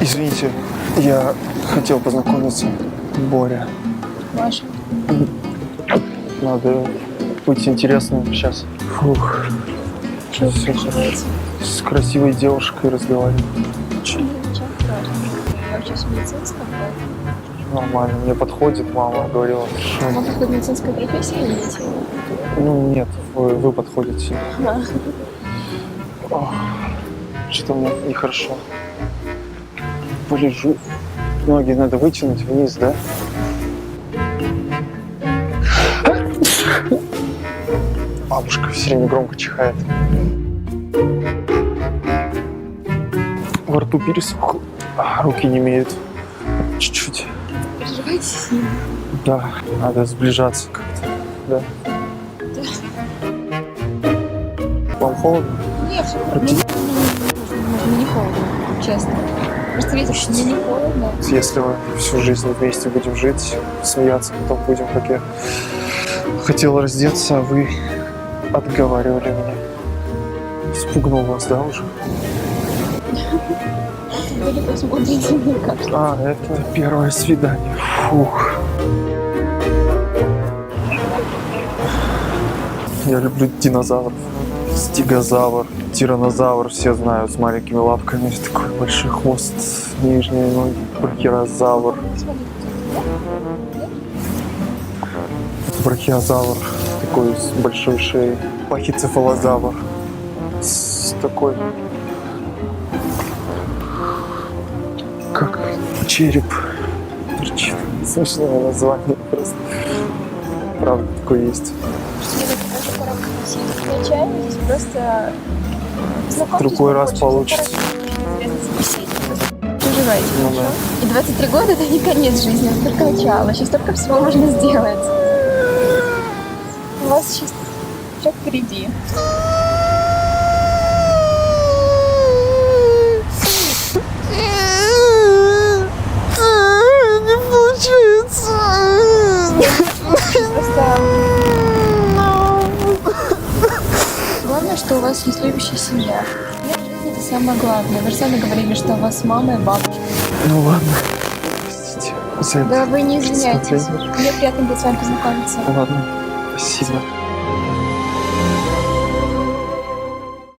Извините, я хотел познакомиться. Боря. Маша. Надо быть интересным сейчас. Фух. Что вы переживаете? С красивой девушкой разговаривать. Ничего страшного. Я учусь в медицинском, поэтому... Нормально. Мне подходит, мама говорила. Вам подходит медицинская профессия или нет? Ну нет, вы подходите. Да. Что мне нехорошо. Полежу. Ноги надо вытянуть вниз, да? Бабушка все время громко чихает. Во рту пересохло. Руки не имеют. Чуть-чуть. Переживаете с ним? Да, надо сближаться как-то. Да. Вам холодно? Нет, мне не холодно, честно. Просто видишь, мне не холодно. Если мы всю жизнь вместе будем жить, смеяться, потом будем, как я хотел раздеться, а вы отговаривали меня. Спугнул вас, да, уже? Или посмотрите, мне кажется. Это первое свидание. Фух. Я люблю динозавров. Стегозавр, тиранозавр, все знают, с маленькими лапками, такой большой хвост, нижние ноги, брахиозавр. Брахиозавр, такой с большой шеей. Пахицефалозавр, с такой, как череп торчит. Смешное название просто. Правда, такой есть. Здесь просто Другой раз получится. Переживайте, Ну хорошо? И 23 года это не конец жизни, это только начало. Сейчас только всего можно сделать. У вас сейчас все впереди. Не получается. Просто главное, что у вас есть любящая семья. Семья в жизни — это самое главное. Вы же сами говорили, что у вас мама и бабушка. Ну ладно. Простите. За это. Да вы не извиняйтесь. Мне приятно было с вами познакомиться. Ладно. Спасибо.